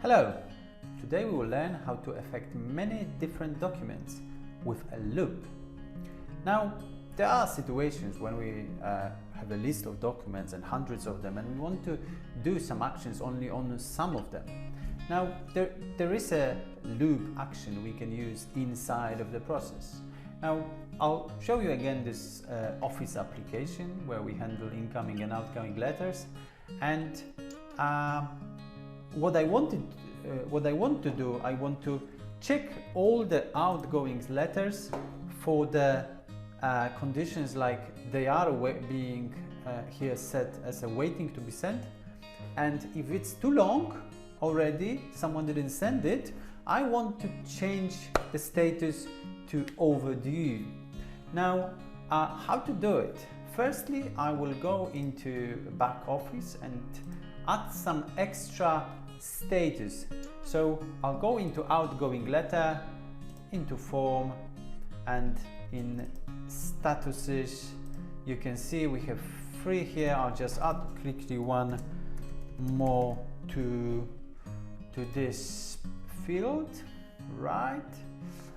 Hello! Today we will learn how to affect many different documents with a loop. Now, there are situations when we have a list of documents and hundreds of them, and we want to do some actions only on some of them. Now, there is a loop action we can use inside of the process. Now, I'll show you again this Office application where we handle incoming and outgoing letters, and what I want to do, I want to check all the outgoing letters for the conditions like they are being here set as a waiting to be sent, and if it's too long already, someone didn't send it, I want to change the status to overdue. Now, how to do it? Firstly, I will go into back office and add some extra status. So I'll go into outgoing letter, into form, and in statuses you can see we have 3 here. I'll just add quickly one more to this field, right?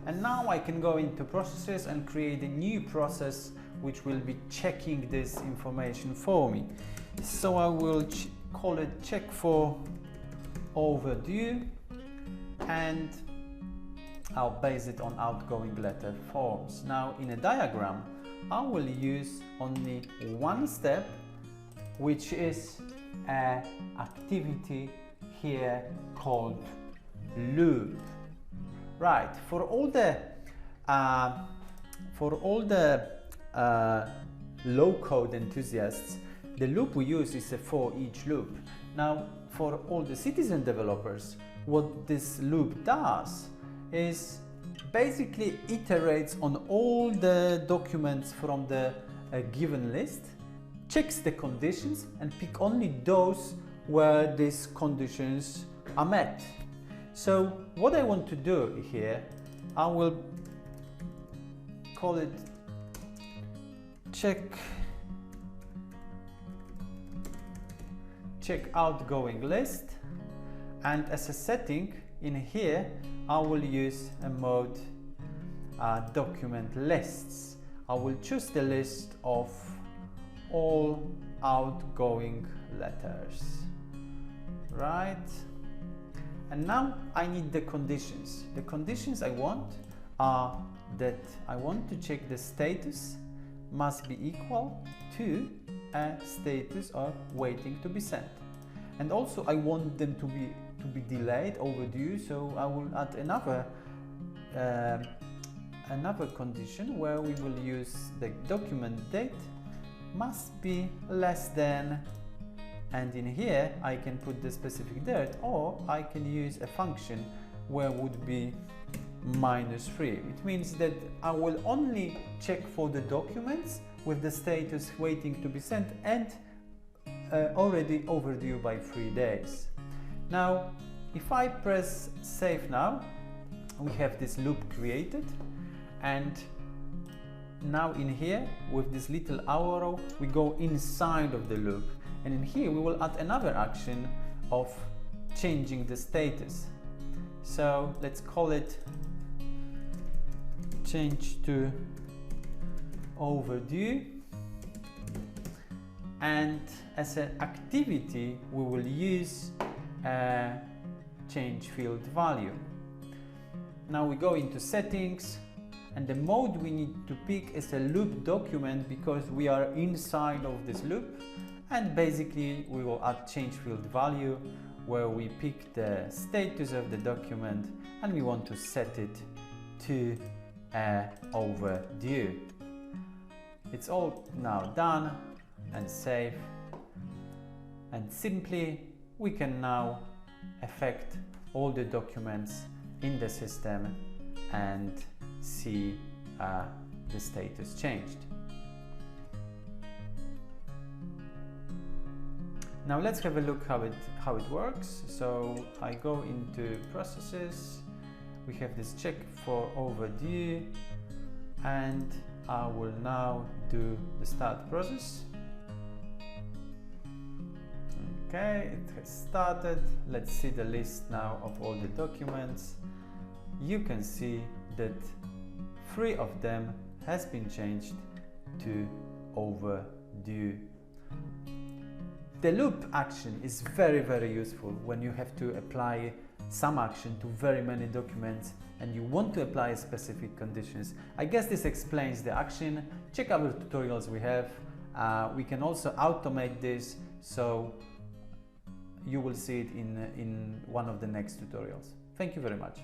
And now I can go into processes and create a new process which will be checking this information for me. So I will call it check for overdue, and I'll base it on outgoing letter forms. Now in a diagram I will use only one step, which is an activity here called loop. Right, for all the low code enthusiasts, the loop we use is a for each loop. Now for all the citizen developers, what this loop does is basically iterates on all the documents from the given list, checks the conditions and pick only those where these conditions are met. So what I want to do here, I will call it check outgoing list, and as a setting in here I will use a mode document lists. I will choose the list of all outgoing letters, right? And now I need the conditions. The conditions I want are that I want to check the status must be equal to a status of waiting to be sent. And also I want them to be delayed, overdue, so I will add another condition where we will use the document date must be less than, and in here I can put the specific date, or I can use a function where would be -3. It means that I will only check for the documents with the status waiting to be sent and already overdue by 3 days. Now if I press save now, we have this loop created, and now in here with this little arrow we go inside of the loop, and in here we will add another action of changing the status. So let's call it change to overdue, and as an activity we will use a change field value. Now we go into settings, and the mode we need to pick is a loop document because we are inside of this loop, and basically we will add change field value where we pick the status of the document and we want to set it to overdue. It's all now done and save, and simply we can now affect all the documents in the system and see the status changed. Now let's have a look how it works. So I go into processes, we have this check for overdue, and I will now do the start process. Okay, it has started. Let's see the list now of all the documents. You can see that 3 of them has been changed to overdue. The loop action is very useful when you have to apply some action to very many documents and you want to apply specific conditions. I guess this explains the action. Check out the tutorials we have. We can also automate this, so you will see it in one of the next tutorials. Thank you very much.